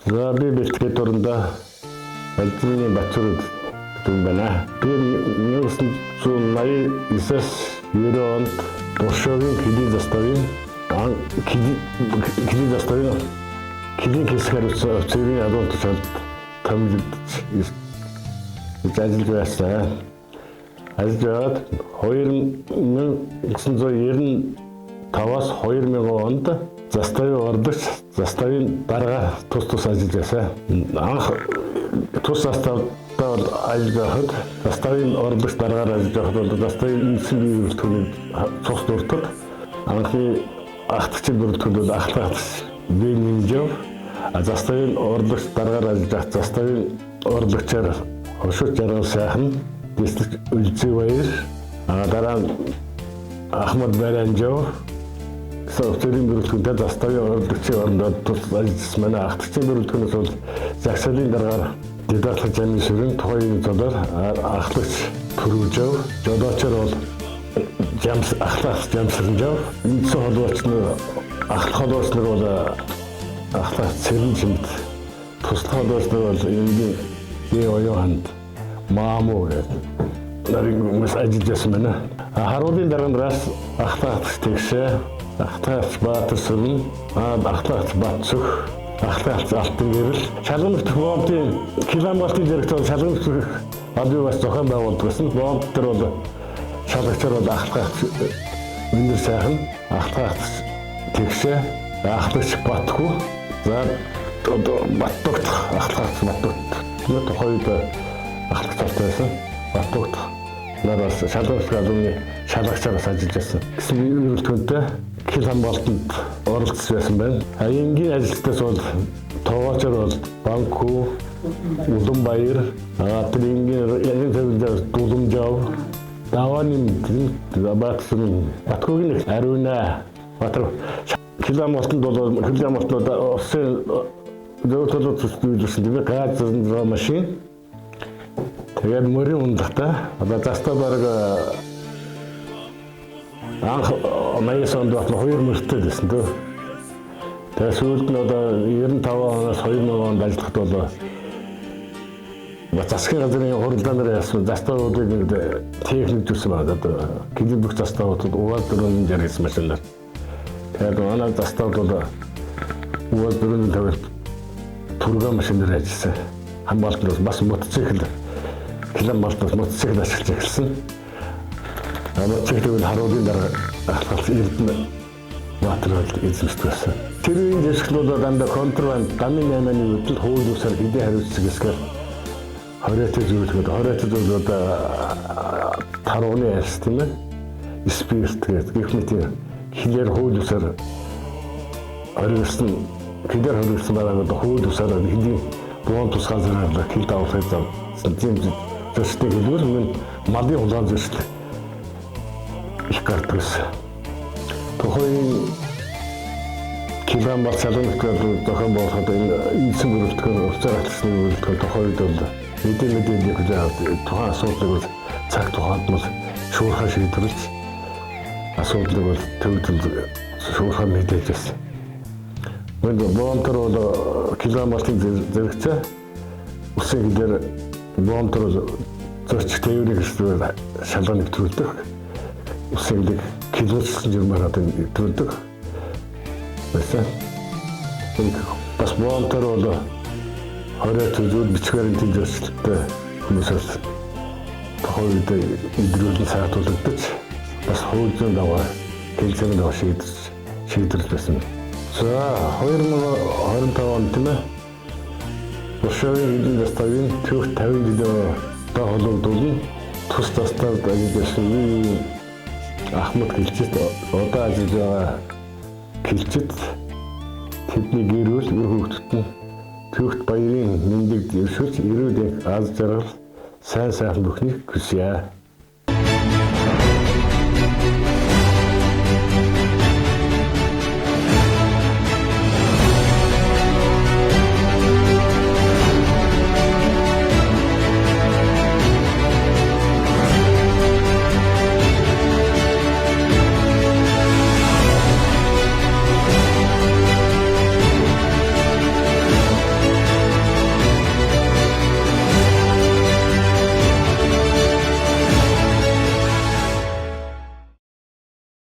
За би бэлтгэл дуранда Алжирийн Батцууд гэдэг байна. Би 1989-с 90 онд Туршогийн Килий заставын Килий хэсгээр офицерын адуулт цалд томилогдож ажиллаж байсан. Ажиллаад 1995-ас 2000 онд заставын ордогч, заставын дарга тус ажиллаж байсан. Анх тус заставтаа ажиллахад заставын ордогч даргаар ажиллахад бол заставын эзэн бие бүртгэл цус дуртад анхны ахтгч бүртгэл бол ахлагч Бенинжов, заставын ордогч даргаар ажиллах заставын ордогчаар Хошот Жаргал сайхан Дислэг Үлзэвээр дараа нь Ахмад Баранжов офицерын бүрэлдэхүүнтэй заставын ордогчийн орондоо тус ажилласан манай ахтгчийн бүрэлдэхүүнээс бол Загсаалын даргаар Дидарлах Жамишрын тухайн золоор ахлагч Пүрүжов, жолоочор бол ахлагч Жамсрынжов, үндсэн холбооч нар ахлах холбооч нар бол ахлагч Цэрэнжимт, туслах холбооч нар бол энгийн Оёханд Маамуу гэдэг нарийн хүмүүс ажиллаж байсан байна. Харуулын даргаанаас ахлагч Тэгшээ, ахлагч Баатарсүрэн, ахлагч Батцөх, ахлагч Алтан гэрэл, шалгамт бомбын километрын зэрэгтэй шалгамт албан бас зохион байгуулдаг гэсэн. Бомб дээр бол шалгагчаар бол ахлагч Үнэр сайхан, ахлагч Тэгшээ, ахлагч Батгүй, за Баттогт ахлагч Баттогт тухайд ахлагч байсан. Баттогт нараас шалгагч гадууны шалгагчаараас ажиллаж байсан. Гэсэн үйлдвэртэй хил хамгаалтанд оролцож байсан байна. Энгийн ажилчдаас бол тоогоочор бол Банку, Улаанбаяр, энгийн төвлөрд Дулумжав, Даванын Батсын Батгүйн Ариуна Батар хил хамгаалтанд бол хил хамгаалтнууд улсын зөвлөлт зүйлсэн тийм газ машин тэгээд мөрийн ундахтай одоо застав бараг анх маяс онд бол 2 мөртэй байсан дөө. Тэгээд сүүлд нь одоо 95 оноос 2000 онд ажиллахад бол засгийн газрын хуралдаанаар яасан заставуудыг техникжүүлсэн байна. Одоо Килий бүх заставуудад угаал 460 гэсэн машинаар. Тэгээд манай заставд бол угаал 450 турга машинаар ажилласан. Хамгаалтнаас бас мотоцикл километрээс мотоцикл ашиглаж эхэлсэн. Мотоциклыг харуулын дараа ахлагч Эрдэнэ Баатар эзэмшдэг байсан. Тэр үеийн жишгэлүүд дандаа контрабанд дамын 8-ны үдэл хууль усаар хэдийн хариуцсан гэсгээр 20-т зөвлөгөөд 20-т зөвлөгөөд тарууны арьс тийм ээ спирт гэдэг гэх мэт хилээр хууль усаар оригдсон хилээр хоригдсон байгаад хууль усаар хэдийн буун тусгай зэрэг хил давхай зам тийм зөвшөлтийг хэлбэл энэ малын хулгай зөвшөлт их гардаг гэсэн. Тухайн километр цалинтай зохион байгуулахад энэ эзэн бүрэлдэхүүн уцаар ахлагчны бүрэлдэхүүн тухайд бол мэдээлэл өгж тухайн асуудлыг бол цаг тухайд бол шуурхай шийдвэрлэж асуудлыг бол төвлөрж шуурхай мэдээлж байсан. Бомтор бол километрын зэрэгцээ усын хилээр бомтор зорчих тээврийн хэсгээр шалган нэвтрүүлдэг. Усын хилийг килоцсон журмаар одоо нэвтрүүлдэг. Байсан. Бас бомтор бол 20 төзүүд бичгээр энэ зөвшөлттэй хүмүүсээс тухайд идрүүлэн саатуулагдаж бас хуулийн даваа тэлцээний даваа шийдвэрлэж байсан. За 2025 онд тийм ээ. Туршогийн хэдийн заставын төвх 50 жилийн холбогдуулан тус заставд ажилласан Ахмад Гэлчэд одоо ажиллаж байгаа Гэлчэд тэдний гэр бүл хүүхдүүд нь төвхт баярын мэндийг дэвшүүлж ирээд аз жаргал сайн сайхан бүхнийг хүсье.